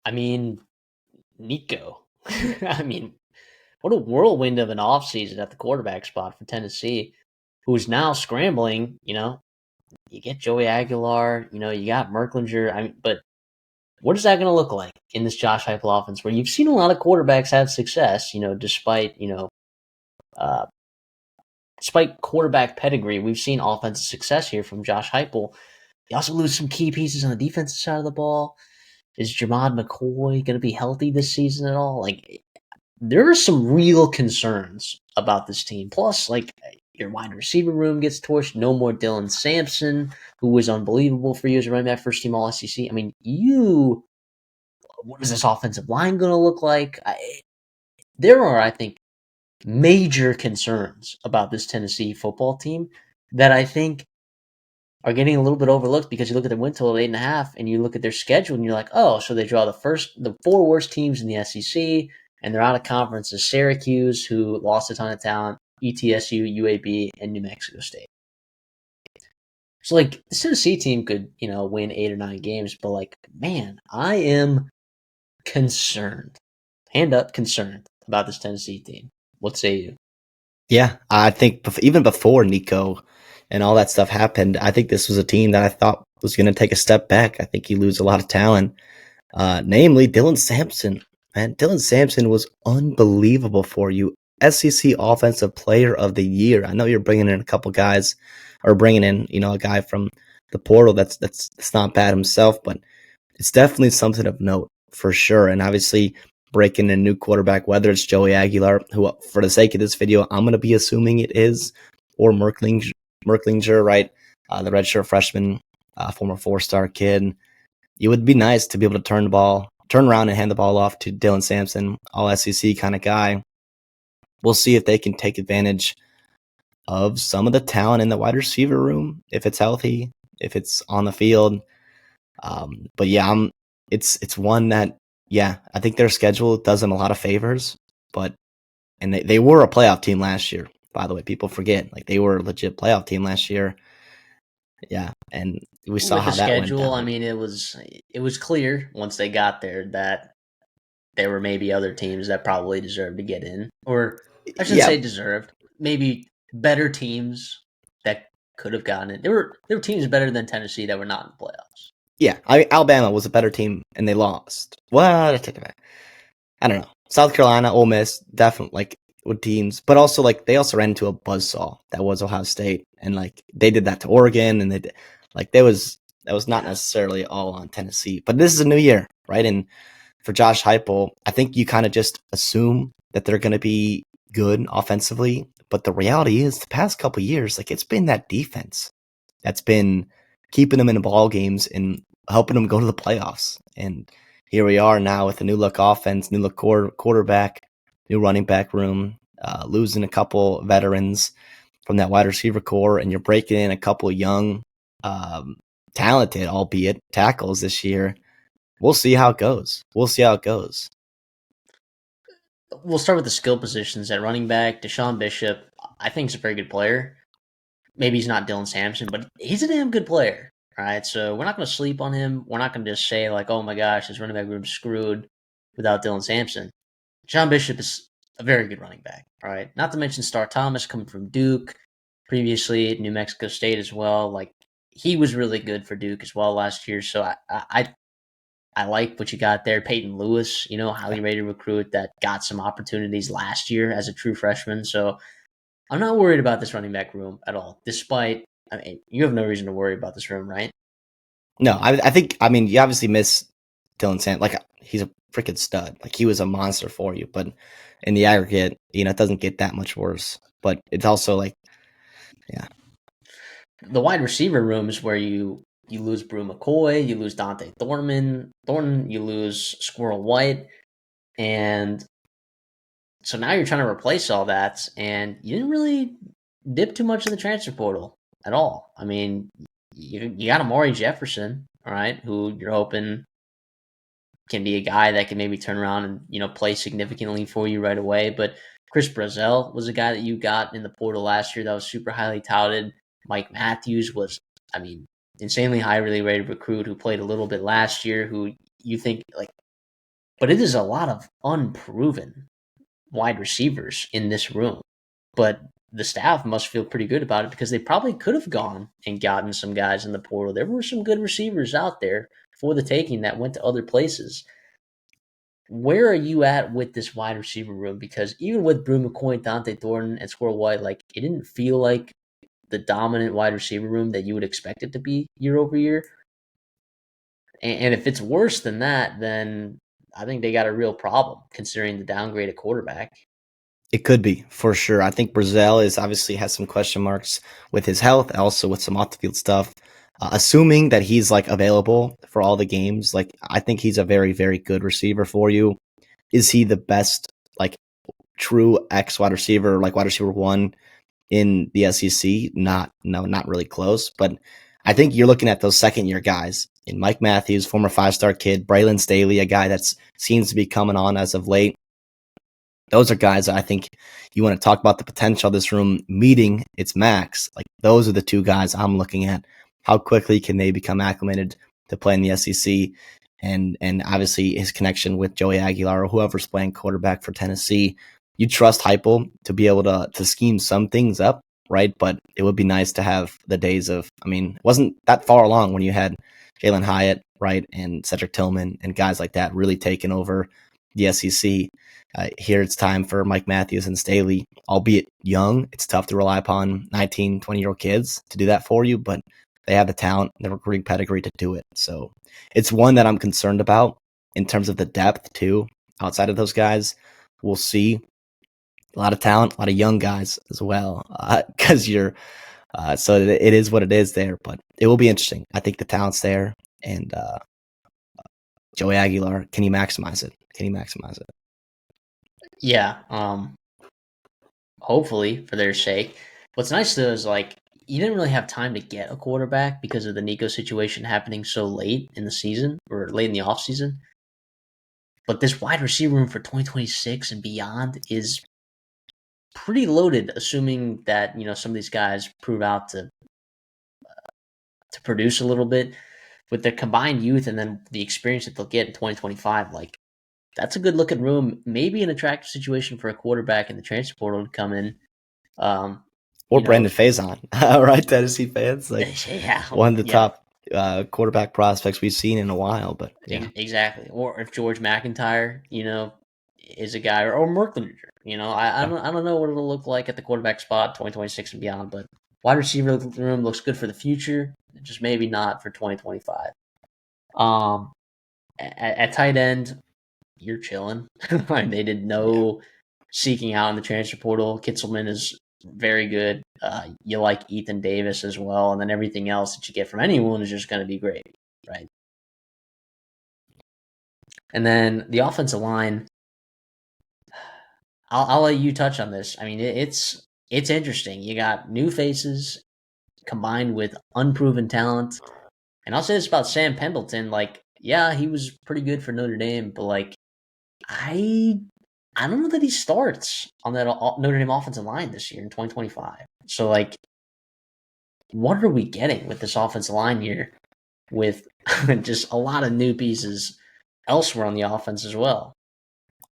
I mean, Nico. I mean, what a whirlwind of an offseason at the quarterback spot for Tennessee, who's now scrambling. You get Joey Aguilar, you got Merklinger. But what is that going to look like in this Josh Heupel offense where you've seen a lot of quarterbacks have success, uh, despite quarterback pedigree, we've seen offensive success here from Josh Heupel. You also lose some key pieces on the defensive side of the ball. Is Jermod McCoy going to be healthy this season at all? There are some real concerns about this team. Plus, your wide receiver room gets torched. No more Dylan Sampson, who was unbelievable for you as a running back, first team All SEC. What is this offensive line going to look like? There are, I think, major concerns about this Tennessee football team that I think are getting a little bit overlooked because you look at their win total of 8.5, and you look at their schedule, and you're like, oh, so they draw the four worst teams in the SEC, and they're out of conference as Syracuse, who lost a ton of talent, ETSU, UAB, and New Mexico State. So the Tennessee team could, win 8 or 9 games, but man, I am concerned, hand up, concerned about this Tennessee team. What say you? Yeah, I think even before Nico and all that stuff happened, I think this was a team that I thought was going to take a step back. I think you lose a lot of talent, namely Dylan Sampson. Man, Dylan Sampson was unbelievable for you. SEC Offensive Player of the Year. I know you're bringing in a couple guys, or bringing in a guy from the portal that's not bad himself, but it's definitely something of note for sure. And obviously breaking in a new quarterback, whether it's Joey Aguilar, who for the sake of this video, I'm going to be assuming it is, or Merklinger, right? The redshirt freshman, former 4-star kid. It would be nice to be able to turn around and hand the ball off to Dylan Sampson, all SEC kind of guy. We'll see if they can take advantage of some of the talent in the wide receiver room, if it's healthy, if it's on the field. But yeah, it's one that, yeah, I think their schedule does them a lot of favors, and they were a playoff team last year, by the way. People forget, they were a legit playoff team last year. Yeah, and we saw With the how that went schedule, down. it was clear once they got there that there were maybe other teams that probably deserved to get in, or I shouldn't Yeah, say deserved, maybe better teams that could have gotten it. There were teams better than Tennessee that were not in the playoffs. yeah. Alabama was a better team, and they lost. Well, I take it back. I don't know. South Carolina, Ole Miss, definitely with teams, but also they also ran into a buzzsaw that was Ohio State, and they did that to Oregon, and they did, that was not necessarily all on Tennessee. But this is a new year, right? And for Josh Heupel, I think you kind of just assume that they're going to be good offensively, but the reality is, the past couple years, it's been that defense that's been keeping them in ball games and helping them go to the playoffs. And here we are now with a new look offense, new look quarterback, new running back room, losing a couple veterans from that wide receiver core, and you're breaking in a couple young, talented, albeit tackles this year. We'll see how it goes. We'll start with the skill positions at running back. Deshaun Bishop, I think, is a very good player. Maybe he's not Dylan Sampson, but he's a damn good player. All right, so we're not going to sleep on him. We're not going to just say oh my gosh, this running back room's screwed without Dylan Sampson. John Bishop is a very good running back. All right, not to mention Star Thomas coming from Duke, previously at New Mexico State as well. He was really good for Duke as well last year. So I like what you got there. Peyton Lewis, highly rated recruit that got some opportunities last year as a true freshman. So I'm not worried about this running back room at all. Despite, you have no reason to worry about this room, right? No, I think, you obviously miss Dylan Sampson. He's a freaking stud. He was a monster for you, but in the aggregate, it doesn't get that much worse. But it's also yeah. The wide receiver room is where you lose Brew McCoy, you lose Dante Thornton, you lose Squirrel White, and so now you're trying to replace all that, and you didn't really dip too much in the transfer portal at all. You got Amari Jefferson, all right, who you're hoping can be a guy that can maybe turn around and play significantly for you right away. But Chris Brazzell was a guy that you got in the portal last year that was super highly touted. Mike Matthews was, insanely highly rated recruit who played a little bit last year. Who you think But it is a lot of unproven wide receivers in this room. But the staff must feel pretty good about it because they probably could have gone and gotten some guys in the portal. There were some good receivers out there for the taking that went to other places. Where are you at with this wide receiver room? Because even with Brew McCoy, Dante Thornton, and Squirrel White, like it didn't feel like the dominant wide receiver room that you would expect it to be year over year. And if it's worse than that, then I think they got a real problem considering the downgrade at quarterback. It could be for sure. I think Brazil is obviously has some question marks with his health, also with some off the field stuff. Assuming that he's like available for all the games, like I think he's a very, very good receiver for you. Is he the best, like true X wide receiver, like wide receiver one in the SEC? Not really close. But I think you're looking at those second year guys in Mike Matthews, former 5-star kid, Braylon Staley, a guy that seems to be coming on as of late. Those are guys that I think you want to talk about the potential of this room meeting its max. Like those are the two guys I'm looking at. How quickly can they become acclimated to play in the SEC? And obviously his connection with Joey Aguilar or whoever's playing quarterback for Tennessee. You trust Heupel to be able to scheme some things up, right? But it would be nice to have the days of, I mean, it wasn't that far along when you had Jalen Hyatt, right, and Cedric Tillman and guys like that really taking over the SEC. Here it's time for Mike Matthews and Staley, albeit young. It's tough to rely upon 19, 20-year-old kids to do that for you, but they have the talent, the recruiting pedigree to do it. So it's one that I'm concerned about in terms of the depth, too, outside of those guys. We'll see. A lot of talent, a lot of young guys as well, because so it is what it is there, but it will be interesting. I think the talent's there, and Joey Aguilar, can he maximize it? Yeah, hopefully for their sake. What's nice though is like you didn't really have time to get a quarterback because of the Nico situation happening so late in the season or late in the offseason. But this wide receiver room for 2026 and beyond is pretty loaded, assuming that some of these guys prove out to produce a little bit with their combined youth and then the experience that they'll get in 2025. Like that's a good looking room. Maybe an attractive situation for a quarterback in the transfer portal to come in. Or Brandon Faison, right? Tennessee fans, like yeah, one of the top quarterback prospects we've seen in a while. But yeah, exactly. Or if George McIntyre, is a guy, or Merklinger. I don't know what it'll look like at the quarterback spot 2026 and beyond. But wide receiver room looks good for the future, just maybe not for 2025. At tight end, you're chilling. They did no seeking out in the transfer portal. Kitzelman is very good. You like Ethan Davis as well, and then everything else that you get from anyone is just going to be great, right? And then the offensive line, I'll let you touch on this. I mean, it's interesting. You got new faces combined with unproven talent, and I'll say this about Sam Pendleton. Like, yeah, he was pretty good for Notre Dame, but like, I don't know that he starts on that Notre Dame offensive line this year in 2025. So, like, what are we getting with this offensive line here with just a lot of new pieces elsewhere on the offense as well?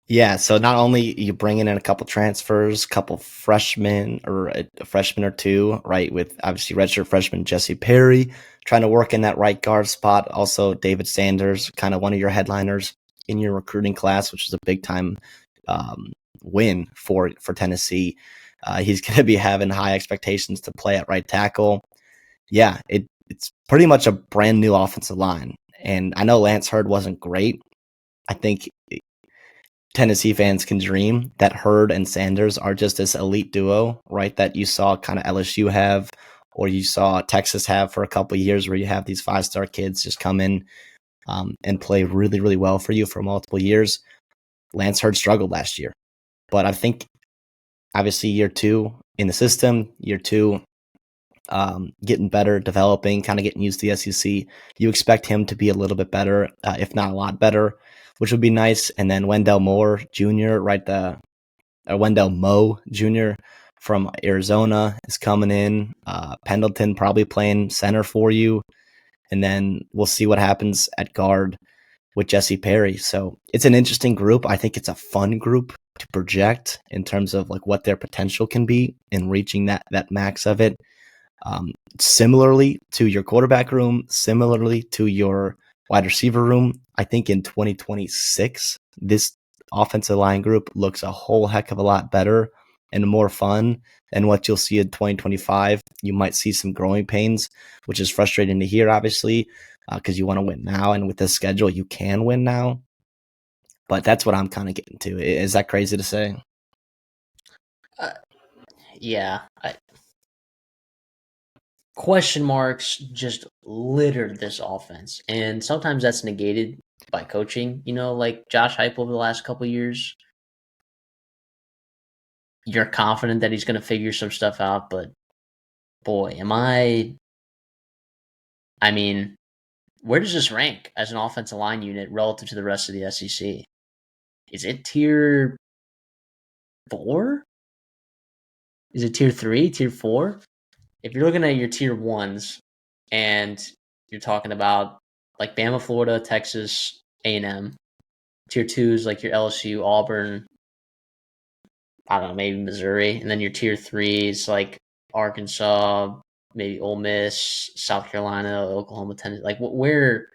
Yeah, so not only you bringing in a couple transfers, a couple freshmen or a freshman or two, right, with obviously redshirt freshman Jesse Perry trying to work in that right guard spot. Also, David Sanders, kind of one of your headliners in your recruiting class, which is a big time win for Tennessee. He's going to be having high expectations to play at right tackle. Yeah, it's pretty much a brand new offensive line. And I know Lance Hurd wasn't great. I think Tennessee fans can dream that Hurd and Sanders are just this elite duo, right? That you saw kind of LSU have, or you saw Texas have for a couple of years, where you have these 5-star kids just come in and play really, really well for you for multiple years. Lance Hurd struggled last year, but I think obviously year two in the system, year two getting better, developing, kind of getting used to the SEC. You expect him to be a little bit better, if not a lot better, which would be nice. And then Wendell Moore Jr., right? Wendell Moe Jr. from Arizona is coming in. Pendleton probably playing center for you. And then we'll see what happens at guard. with Jesse Perry. So it's an interesting group. I think it's a fun group to project in terms of like what their potential can be in reaching that max of it. Similarly to your quarterback room, similarly to your wide receiver room, I think in 2026, this offensive line group looks a whole heck of a lot better and more fun than what you'll see in 2025. You might see some growing pains, which is frustrating to hear, obviously, because you want to win now. And with this schedule, you can win now. But that's what I'm kind of getting to. Is that crazy to say? Yeah. Question marks just littered this offense. And sometimes that's negated by coaching, like Josh Heupel over the last couple years. You're confident that he's going to figure some stuff out, but boy, I mean, where does this rank as an offensive line unit relative to the rest of the SEC? Is it tier 4? Is it tier 3, tier 4? If you're looking at your tier 1s and you're talking about like Bama, Florida, Texas, A&M, tier 2s like your LSU, Auburn, I don't know, maybe Missouri, and then your tier 3s like Arkansas, maybe Ole Miss, South Carolina, Oklahoma, Tennessee. Like where?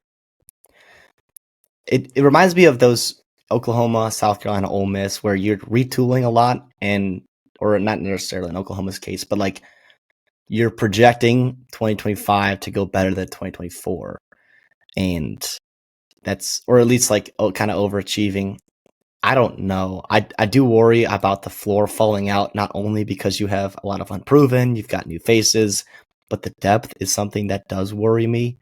It reminds me of those Oklahoma, South Carolina, Ole Miss, where you're retooling a lot or not necessarily in Oklahoma's case, but like you're projecting 2025 to go better than 2024. And that's, or at least like kind of overachieving. I don't know. I do worry about the floor falling out, not only because you have a lot of unproven, you've got new faces, but the depth is something that does worry me.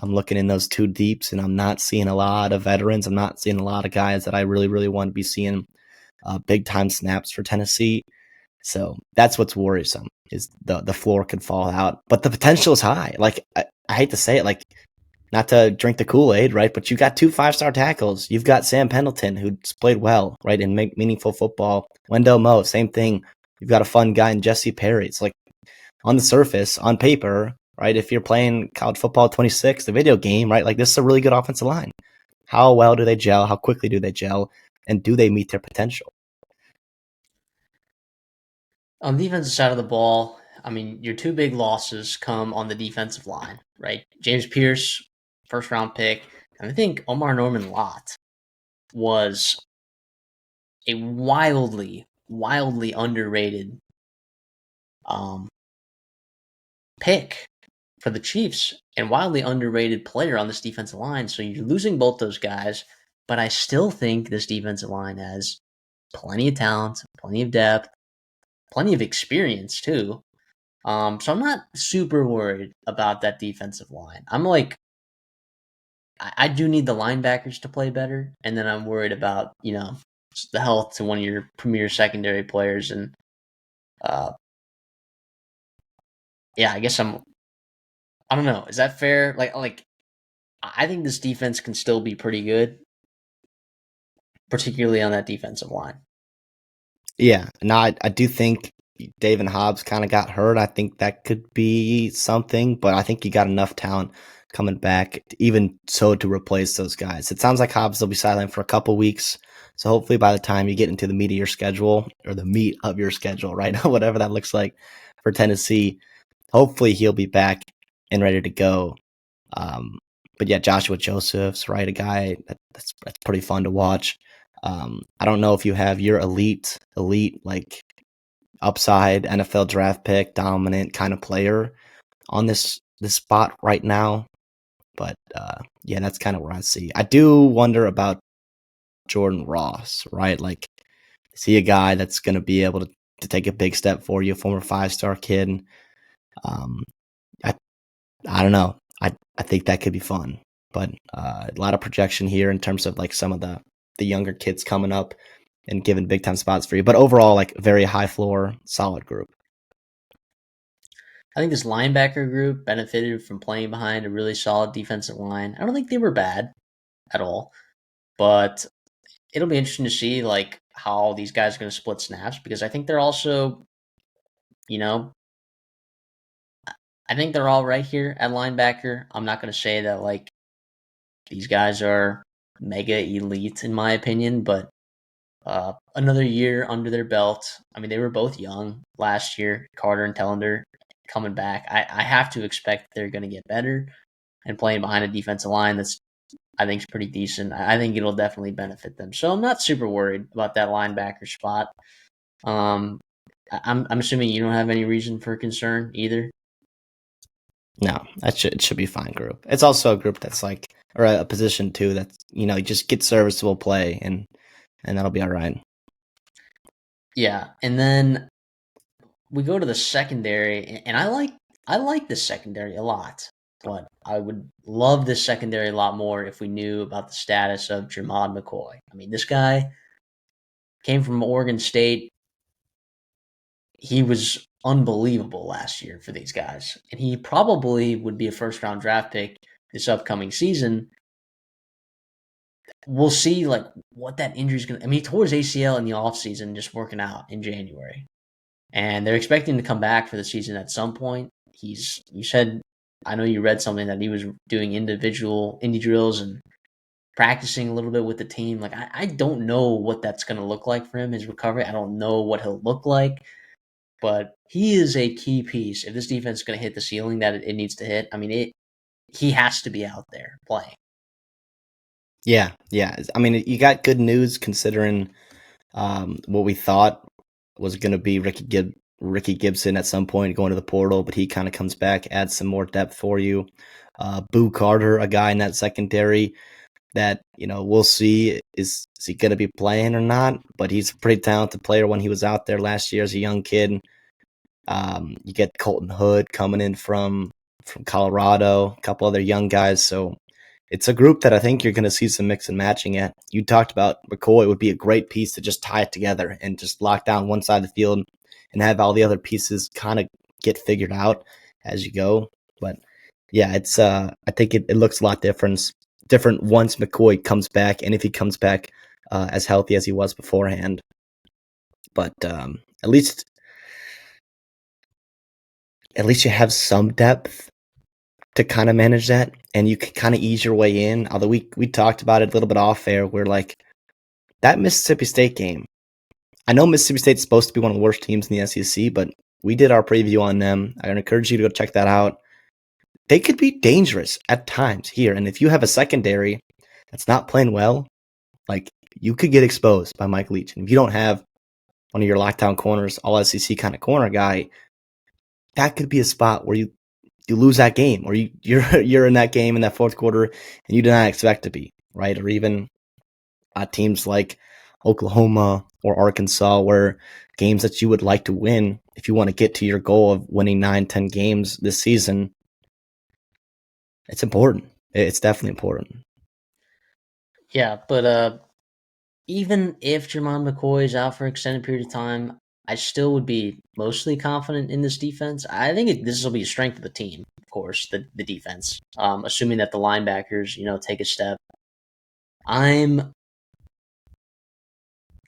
I'm looking in those two deeps and I'm not seeing a lot of veterans. I'm not seeing a lot of guys that I really, really want to be seeing big time snaps for Tennessee. So that's what's worrisome is the floor could fall out, but the potential is high. Like I hate to say it, like not to drink the Kool-Aid, right? But you got 2 5-star tackles. You've got Sam Pendleton, who's played well, right, and make meaningful football. Wendell Moe, same thing. You've got a fun guy in Jesse Perry. It's like on the surface, on paper, right? If you're playing college football 26, the video game, right? Like this is a really good offensive line. How well do they gel? How quickly do they gel? And do they meet their potential? On the defensive side of the ball, I mean, your two big losses come on the defensive line, right? James Pierce, first round pick, and I think Omar Norman Lott was a wildly underrated um, pick for the Chiefs and wildly underrated player on this defensive line. So you're losing both those guys, but I still think this defensive line has plenty of talent, plenty of depth, plenty of experience too. So I'm not super worried about that defensive line. I'm like, I do need the linebackers to play better, and then I'm worried about the health to one of your premier secondary players, and uh, yeah, I guess I don't know. Is that fair? Like I think this defense can still be pretty good, particularly on that defensive line. Yeah, no, I do think David Hobbs kind of got hurt. I think that could be something, but I think you got enough talent coming back, even so, to replace those guys. It sounds like Hobbs will be sidelined for a couple weeks. So hopefully by the time you get into the meat of your schedule or the meat of your schedule, right? Whatever that looks like for Tennessee, hopefully he'll be back and ready to go. But yeah, Joshua Joseph's right, a guy that's pretty fun to watch. I don't know if you have your elite like upside NFL draft pick, dominant kind of player on this spot right now, but yeah, that's kind of where I see. I do wonder about Jordan Ross, right? Like, is he a guy that's going to be able to take a big step for you, former 5-star kid? Um, I I don't know. I think that could be fun, but a lot of projection here in terms of like some of the younger kids coming up and giving big time spots for you. But overall, like very high floor, solid group. I think this linebacker group benefited from playing behind a really solid defensive line. I don't think they were bad at all, but it'll be interesting to see like how these guys are going to split snaps because I think they're also, you know, I think they're all right here at linebacker. I'm not going to say that like these guys are mega elite in my opinion, but another year under their belt. I mean, they were both young last year, Carter and Tellender coming back. I have to expect they're going to get better and playing behind a defensive line that's I think is pretty decent. I think it'll definitely benefit them. So I'm not super worried about that linebacker spot. I'm assuming you don't have any reason for concern either. No, it should be a fine group. It's also a group that's like, or a position too that's you just get serviceable play and that'll be all right. Yeah, and then we go to the secondary, and I like this secondary a lot, but I would love this secondary a lot more if we knew about the status of Jermod McCoy. I mean, this guy came from Oregon State. He was unbelievable last year for these guys, and he probably would be a first round draft pick this upcoming season. We'll see like what that injury is going to. I mean, he tore his ACL in the offseason just working out in January. And they're expecting to come back for the season at some point. You said, I know you read something that he was doing individual indie drills and practicing a little bit with the team. Like, I don't know what that's going to look like for him, his recovery. I don't know what he'll look like, but he is a key piece. If this defense is going to hit the ceiling that it needs to hit, I mean, he has to be out there playing. Yeah, yeah. I mean, you got good news considering what we thought was going to be Ricky Gibson at some point going to the portal, but he kind of comes back, adds some more depth for you. Boo Carter, a guy in that secondary that we'll see is he going to be playing or not, but he's a pretty talented player when he was out there last year as a young kid. You get Colton Hood coming in from Colorado, a couple other young guys, so it's a group that I think you're going to see some mix and matching at. You talked about McCoy would be a great piece to just tie it together and just lock down one side of the field and have all the other pieces kind of get figured out as you go. But yeah, it's I think it looks a lot different once McCoy comes back, and if he comes back as healthy as he was beforehand. But at least you have some depth to kind of manage that, and you can kind of ease your way in. Although we talked about it a little bit off air, where like that Mississippi State game. I know Mississippi State's supposed to be one of the worst teams in the SEC, but we did our preview on them. I encourage you to go check that out. They could be dangerous at times here, and if you have a secondary that's not playing well, like you could get exposed by Mike Leach. And if you don't have one of your lockdown corners, all SEC kind of corner guy, that could be a spot where you lose that game, or you're in that game in that fourth quarter and you do not expect to be, right? Or even teams like Oklahoma or Arkansas, where games that you would like to win if you want to get to your goal of winning 9-10 games this season, it's important. It's definitely important. Yeah, but even if Jermon McCoy is out for an extended period of time, I still would be mostly confident in this defense. I think this will be a strength of the team, of course, the defense, assuming that the linebackers, take a step. I'm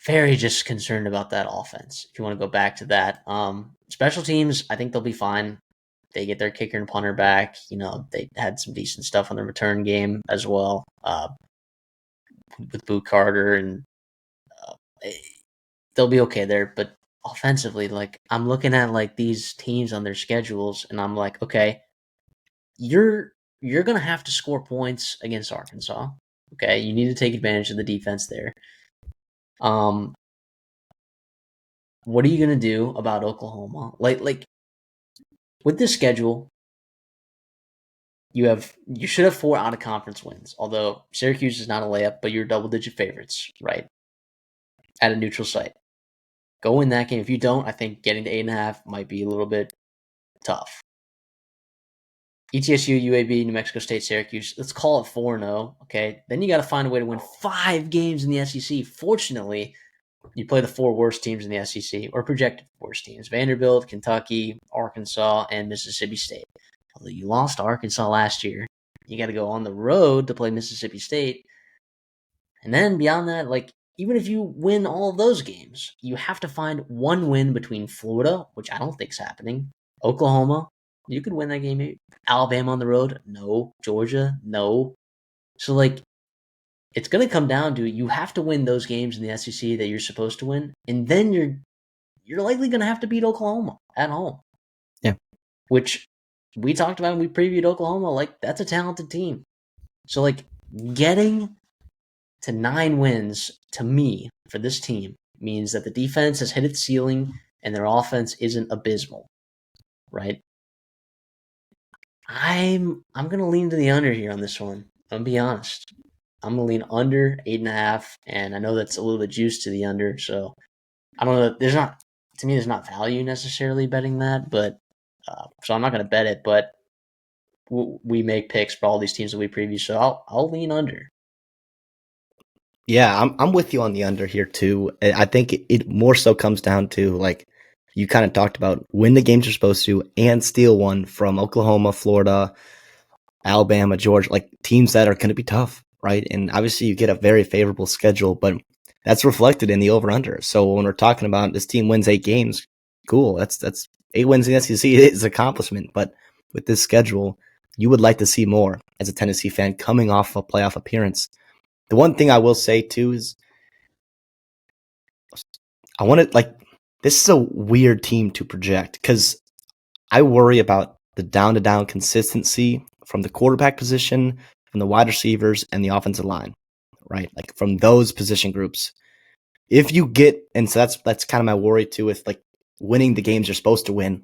very just concerned about that offense. If you want to go back to that, special teams, I think they'll be fine. They get their kicker and punter back. They had some decent stuff on the return game as well, with Boo Carter, and they'll be okay there. But offensively, like I'm looking at like these teams on their schedules, and I'm like, okay, you're gonna have to score points against Arkansas. Okay, you need to take advantage of the defense there. What are you gonna do about Oklahoma? Like with this schedule, you should have 4 out of conference wins. Although Syracuse is not a layup, but you're double digit favorites, right? At a neutral site. Go win that game. If you don't, I think getting to 8.5 might be a little bit tough. ETSU, UAB, New Mexico State, Syracuse. Let's call it 4-0. Okay. Then you got to find a way to win 5 games in the SEC. Fortunately, you play the 4 worst teams in the SEC, or projected worst teams: Vanderbilt, Kentucky, Arkansas, and Mississippi State. Although you lost to Arkansas last year, you got to go on the road to play Mississippi State. And then beyond that, like, even if you win all of those games, you have to find one win between Florida, which I don't think is happening, Oklahoma, you could win that game. Alabama on the road, no. Georgia, no. So, like, it's going to come down to you have to win those games in the SEC that you're supposed to win, and then you're likely going to have to beat Oklahoma at home. Yeah. Which we talked about when we previewed Oklahoma. Like, that's a talented team. So, like, getting to 9 wins, to me, for this team, means that the defense has hit its ceiling and their offense isn't abysmal, right? I'm gonna lean to the under here on this one. I'm gonna be honest. I'm gonna lean under 8.5, and I know that's a little bit juiced to the under, so I don't know. There's not value necessarily betting that, but so I'm not gonna bet it. But we make picks for all these teams that we preview, so I'll lean under. Yeah, I'm with you on the under here too. I think it more so comes down to, like you kind of talked about, win the games you're supposed to and steal one from Oklahoma, Florida, Alabama, Georgia, like teams that are going to be tough, right? And obviously you get a very favorable schedule, but that's reflected in the over under. So when we're talking about this team wins 8 games, cool. That's 8 wins in the SEC is an accomplishment. But with this schedule, you would like to see more as a Tennessee fan coming off a playoff appearance. The one thing I will say too is I want to, like, this is a weird team to project because I worry about the down to down consistency from the quarterback position, from the wide receivers, and the offensive line, right? Like from those position groups. If you get, and so that's kind of my worry too, with like winning the games you're supposed to win.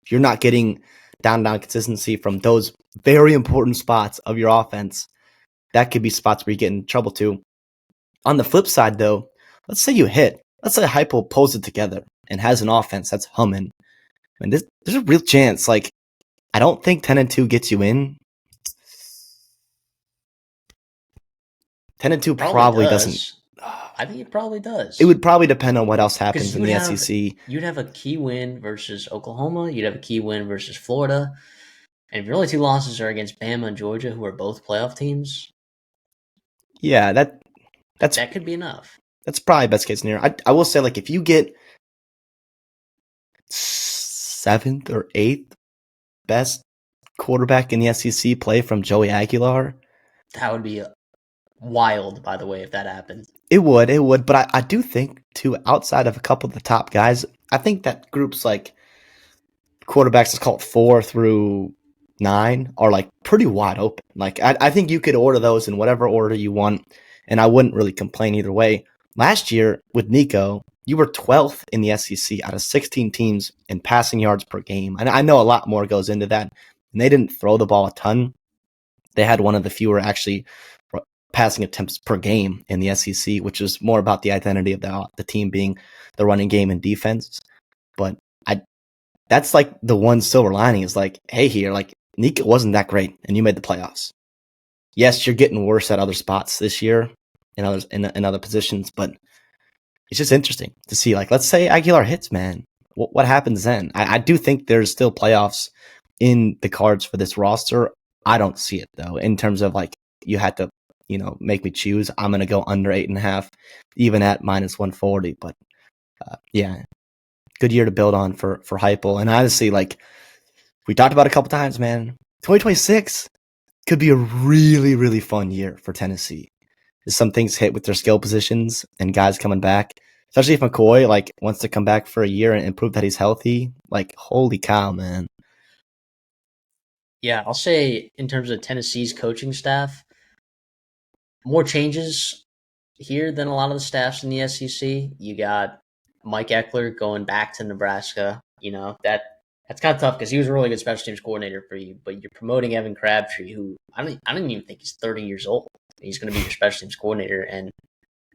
If you're not getting down to down consistency from those very important spots of your offense, that could be spots where you get in trouble too. On the flip side, though, let's say you hit. Let's say Hypo pulls it together and has an offense that's humming. I mean, there's a real chance. Like, I don't think 10-2 gets you in. 10-2 probably doesn't. I think it probably does. It would probably depend on what else happens in the SEC. You'd have a key win versus Oklahoma. You'd have a key win versus Florida. And if your only 2 losses are against Bama and Georgia, who are both playoff teams, yeah, that could be enough. That's probably best case scenario. I will say, like, if you get 7th or 8th best quarterback in the SEC play from Joey Aguilar, that would be wild, by the way, if that happened. It would. But I do think, too, outside of a couple of the top guys, I think that groups like quarterbacks, let's call it 4 through 9, are like pretty wide open. Like, I think you could order those in whatever order you want, and I wouldn't really complain either way. Last year with Nico, you were 12th in the SEC out of 16 teams in passing yards per game. And I know a lot more goes into that. And they didn't throw the ball a ton. They had one of the fewer actually passing attempts per game in the SEC, which is more about the identity of the team being the running game and defense. But that's like the one silver lining is like, hey, here, like Nico wasn't that great and you made the playoffs. Yes, you're getting worse at other spots this year in other positions, but it's just interesting to see. Like, let's say Aguilar hits, man. What happens then? I do think there's still playoffs in the cards for this roster. I don't see it though. In terms of like, you had to, make me choose. I'm gonna go under 8.5, even at -140. But yeah, good year to build on for Heupel. And honestly, like we talked about a couple times, man, 2026 could be a really, really fun year for Tennessee. As some things hit with their skill positions and guys coming back, especially if McCoy like wants to come back for a year and prove that he's healthy. Like, holy cow, man. Yeah, I'll say in terms of Tennessee's coaching staff, more changes here than a lot of the staffs in the SEC. You got Mike Eckler going back to Nebraska. That's kind of tough because he was a really good special teams coordinator for you. But you're promoting Evan Crabtree, who I don't even think he's 30 years old. He's going to be your special teams coordinator, and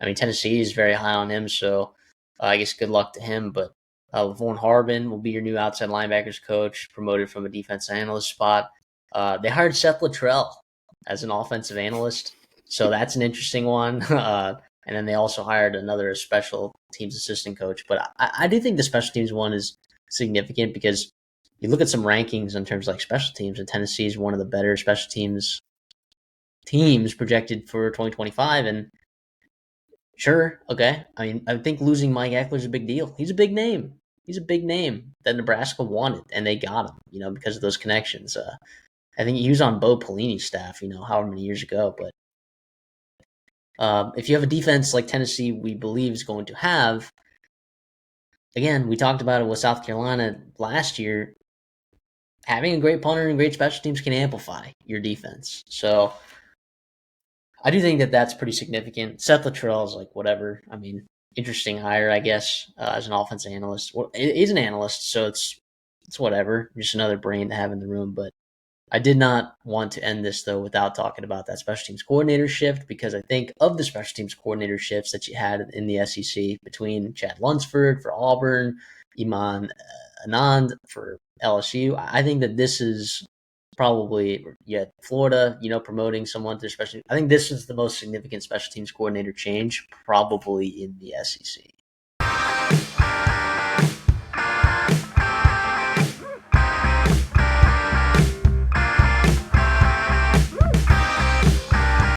I mean Tennessee is very high on him. So I guess good luck to him. But LaVorn Harbin will be your new outside linebackers coach, promoted from a defensive analyst spot. They hired Seth Luttrell as an offensive analyst. So that's an interesting one. And then they also hired another special teams assistant coach. But I do think the special teams one is significant because you look at some rankings in terms of like special teams, and Tennessee is one of the better special teams projected for 2025. And sure, okay. I mean, I think losing Mike Eckler is a big deal. He's a big name. He's a big name that Nebraska wanted, and they got him, because of those connections. I think he was on Bo Pelini's staff, however many years ago. But If you have a defense like Tennessee, we believe is going to have, again, we talked about it with South Carolina last year. Having a great punter and great special teams can amplify your defense. So I do think that that's pretty significant. Seth Luttrell is like whatever. I mean, interesting hire, I guess, as an offensive analyst. Well, he's an analyst, so it's whatever. Just another brain to have in the room. But I did not want to end this though without talking about that special teams coordinator shift, because I think of the special teams coordinator shifts that you had in the SEC between Chad Lunsford for Auburn, Iman Anand for LSU. I think that this is probably, yeah, Florida, promoting someone to special. I think this is the most significant special teams coordinator change probably in the SEC.